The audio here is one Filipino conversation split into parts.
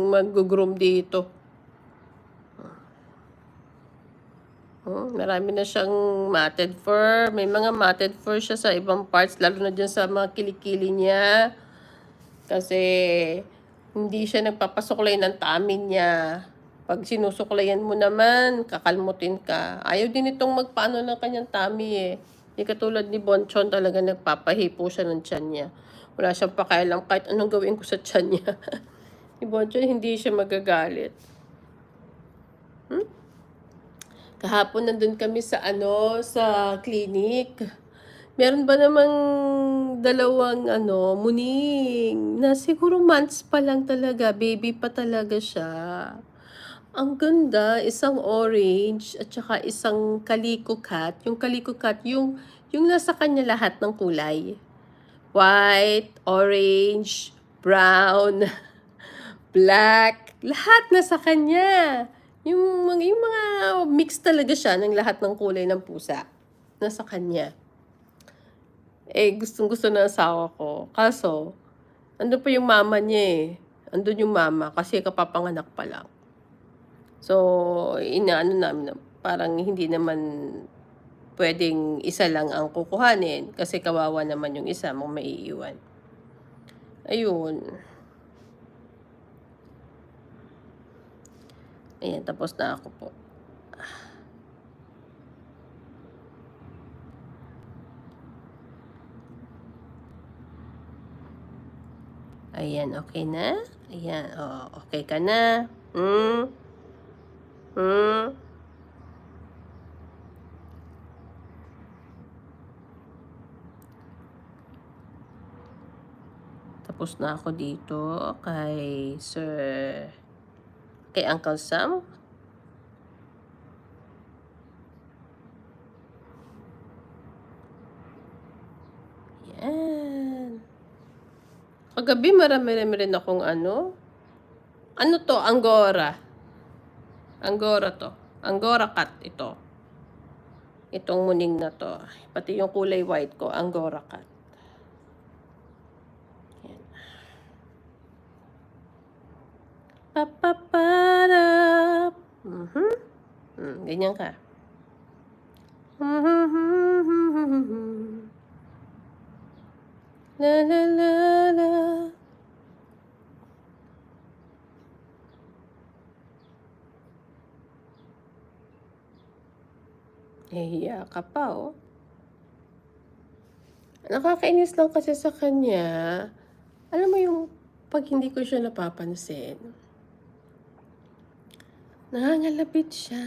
mag-groom dito. Marami na siyang matted fur. May mga matted fur siya sa ibang parts, lalo na dyan sa mga kilikili niya. Kasi hindi siya nagpapasuklay ng tummy niya. Pag sinusuklayan mo naman, kakalmutin ka. Ayaw din itong magpaano ng kanyang tummy eh. Hindi katulad ni Bonchon, talaga nagpapahipo siya ng tiyan niya. Wala siyang pakialam kahit anong gawin ko sa tiyan niya. Ni Bonchon, hindi siya magagalit. Kahapon nandun kami sa sa clinic. Meron ba namang dalawang muning na siguro months pa lang talaga, baby pa talaga siya. Ang ganda, isang orange at saka isang calico cat. Yung calico cat, yung nasa kanya lahat ng kulay. White, orange, brown, black, lahat nasa kanya. Yung mga mix talaga siya ng lahat ng kulay ng pusa. Nasa kanya. Gustong-gusto ng asawa ko. Kaso, andun pa yung mama niya eh. Andun yung mama kasi kapapanganak pa lang. So, inaano namin na parang hindi naman pwedeng isa lang ang kukuhanin kasi kawawa naman yung isa mong maiiwan. Ayun. Ayan, tapos na ako po. Ayan, okay na? Ayan, okay ka na? Tapos na ako dito kay kay Uncle Sam. Yan. Kagabi marami rin akong ano to, Angora. Angora to. Angora cat ito. Itong muning na to. Pati yung kulay white ko, Angora cat. Yan. Papaparap. Ganyan ka. La la la la. Nahihiya ka pa, oh. Nakakainis lang kasi sa kanya. Alam mo yung pag hindi ko siya napapansin, nangangalapit siya.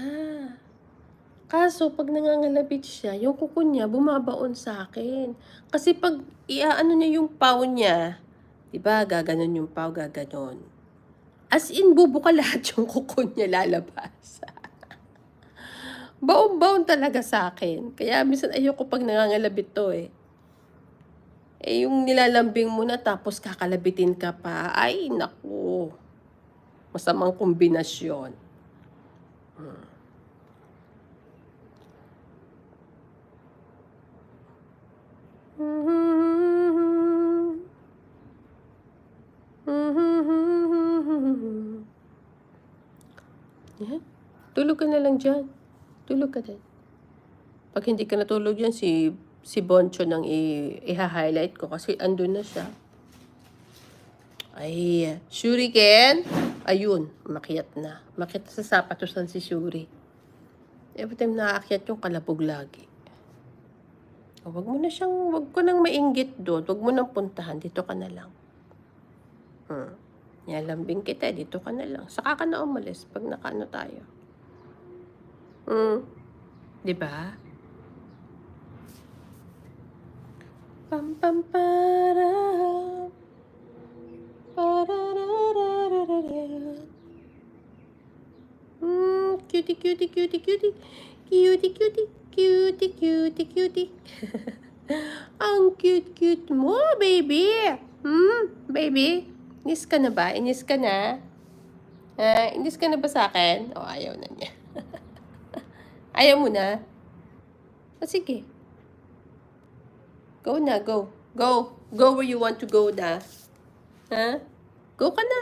Kaso pag nangangalapit siya, yung kuko niya bumabaon sa akin. Kasi pag iaano niya yung paw niya, 'di ba? Gaganon yung paw, gaganon. As in, bubuka lahat yung kuko niya lalabas. Baon-baon talaga sa akin. Kaya minsan ayoko pag nangangalabit to eh. Yung nilalambing mo na tapos kakalabitin ka pa. Ay, naku. Masamang kombinasyon. Yan. Tulog ka na lang dyan. Tulog ka din. Pag hindi ka natulog yan, si Boncho nang i-highlight ko kasi andun na siya. Ay, Shuriken. Ayun, makiat na. Makiat sa sapatosan si Shuri. Every time nakaakyat yung kalabog lagi. Wag ko nang mainggit doon. Wag mo nang puntahan. Dito ka na lang. Nilambing kita. Dito ka na lang. Saka ka na umalis pag nakaano tayo. Diba? Pam pam para. Cutie, cutie, cutie, cutie. Cutie, cutie, cutie, cutie, cutie. Ang cute-cute mo, baby. Baby? Inis ka na ba? Inis ka na? Inis ka na ba sa akin? Ayaw na niya. Ayaw mo na? Sige. Go na, go. Go. Go where you want to go na. Go ka na.